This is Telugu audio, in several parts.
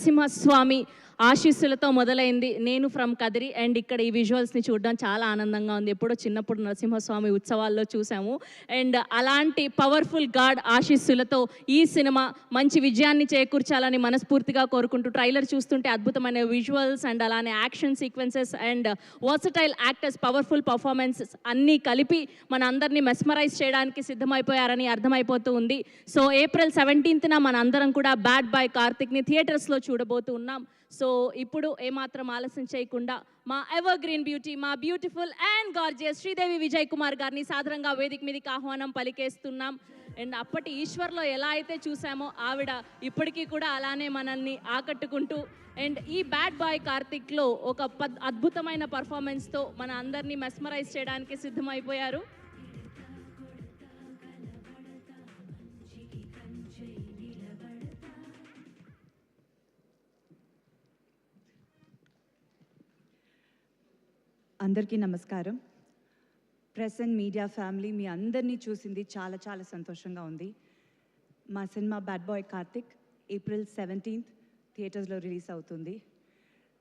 నరసింహస్వామి ఆశీస్సులతో మొదలైంది నేను ఫ్రమ్ కదిరి. అండ్ ఇక్కడ ఈ విజువల్స్ని చూడడం చాలా ఆనందంగా ఉంది. ఎప్పుడో చిన్నప్పుడు నరసింహస్వామి ఉత్సవాల్లో చూసాము. అండ్ అలాంటి పవర్ఫుల్ గాడ్ ఆశీస్సులతో ఈ సినిమా మంచి విజయాన్ని చేకూర్చాలని మనస్ఫూర్తిగా కోరుకుంటూ, ట్రైలర్ చూస్తుంటే అద్భుతమైన విజువల్స్ అండ్ అలానే action sequences and versatile actors powerful performances అన్నీ కలిపి మన అందరినీ మెస్మరైజ్ చేయడానికి సిద్ధమైపోయారని అర్థమైపోతూ ఉంది. సో April 17th మన అందరం కూడా బ్యాడ్ బాయ్ కార్తిక్ని థియేటర్స్లో చూడబోతూ ఉన్నాం. సో ఇప్పుడు ఏమాత్రం ఆలస్యం చేయకుండా మా ఎవర్ గ్రీన్ బ్యూటీ, మా beautiful and gorgeous Sridevi Vijay Kumar గారిని సాధారణంగా వేదిక మీదకి ఆహ్వానం పలికేస్తున్నాం. అండ్ అప్పటి ఈశ్వర్లో ఎలా అయితే చూసామో ఆవిడ ఇప్పటికీ కూడా అలానే మనల్ని ఆకట్టుకుంటూ అండ్ ఈ బ్యాడ్ బాయ్ కార్తిక్లో ఒక అద్భుతమైన పర్ఫార్మెన్స్తో మన అందరినీ మెస్మరైజ్ చేయడానికి సిద్ధమైపోయారు. అందరికీ నమస్కారం. ప్రెస్ అండ్ మీడియా ఫ్యామిలీ, మీ అందరినీ చూసింది చాలా చాలా సంతోషంగా ఉంది. మా cinema bad boy Karthik April 17th థియేటర్స్లో రిలీజ్ అవుతుంది.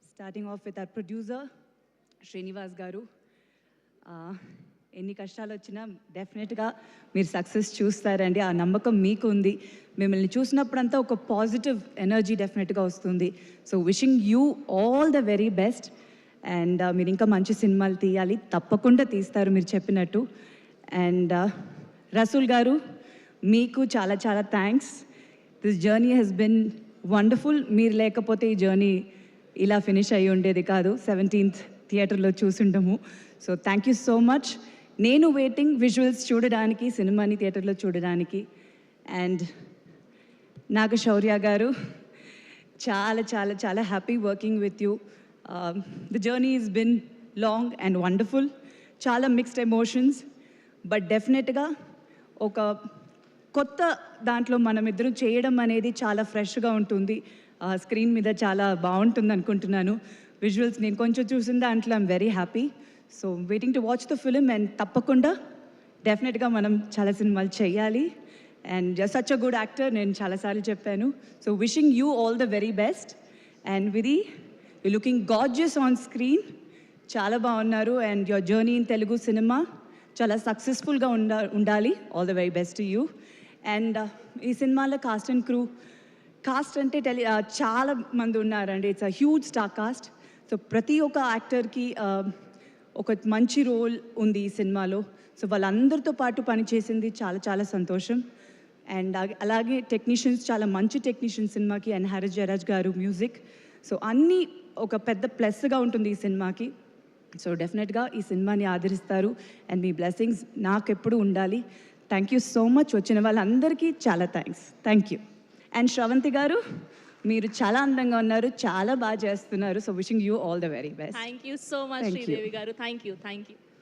Starting of with our producer Srinivas గారు. ఎన్ని కష్టాలు వచ్చినా డెఫినెట్గా మీరు సక్సెస్ చూస్తారండి, ఆ నమ్మకం మీకు ఉంది. మిమ్మల్ని చూసినప్పుడంతా ఒక పాజిటివ్ ఎనర్జీ డెఫినెట్గా వస్తుంది. So wishing you all the very best. And మీరు ఇంకా మంచి సినిమాలు తీయాలి, తప్పకుండా తీస్తారు మీరు చెప్పినట్టు. అండ్ రసూల్ గారు, మీకు చాలా చాలా thanks. This journey has been wonderful. మీరు లేకపోతే ఈ జర్నీ ఇలా ఫినిష్ అయ్యి ఉండేది కాదు. 17th థియేటర్లో చూసుంటాము. So thank you so much. నేను వెయిటింగ్ విజువల్స్ చూడడానికి, సినిమాని థియేటర్లో చూడడానికి. అండ్ నాగశౌర్య గారు, చాలా చాలా చాలా happy working with you. The journey has been long and wonderful. చాలా మిక్స్డ్ ఎమోషన్స్, బట్ డెఫినెట్గా ఒక కొత్త దాంట్లో మనం ఇద్దరం చేయడం అనేది చాలా ఫ్రెష్గా ఉంటుంది. స్క్రీన్ మీద చాలా బాగుంటుంది అనుకుంటున్నాను. విజువల్స్ నేను కొంచెం చూసిన దాంట్లో I'm very happy. So waiting to watch the film. And తప్పకుండా డెఫినెట్గా మనం చాలా సినిమాలు చేయాలి. And such a good actor, నేను చాలాసార్లు చెప్పాను. So wishing you all the very best. And Vidhi, you looking gorgeous on screen, చాలా బాగున్నారు. And your journey in Telugu cinema చాలా సక్సెస్ఫుల్గా ఉండాలి. All the very best to you. And ఈ సినిమాలో కాస్ట్ అండ్ క్రూ, కాస్ట్ అంటే చాలా మంది ఉన్నారండి. It's a huge star cast. So ప్రతి ఒక్క యాక్టర్కి ఒక మంచి రోల్ ఉంది ఈ సినిమాలో. సో వాళ్ళందరితో పాటు పనిచేసింది చాలా చాలా సంతోషం. అండ్ అలాగే టెక్నీషియన్స్, చాలా మంచి టెక్నీషియన్స్ సినిమాకి. అండ్ హారిస్ జయరాజ్ గారు మ్యూజిక్. సో అన్నీ ఒక పెద్ద ప్లస్గా ఉంటుంది ఈ సినిమాకి. సో డెఫినెట్గా ఈ సినిమాని ఆదరిస్తారు. అండ్ మీ బ్లెస్సింగ్స్ నాకెప్పుడు ఉండాలి. Thank you so much. వచ్చిన వాళ్ళందరికీ చాలా thanks. Thank you. And Sravanthi garu, మీరు చాలా అందంగా ఉన్నారు, చాలా బాగా చేస్తున్నారు. So wishing you all the very best. Thank you so much Sridevi garu. Thank you.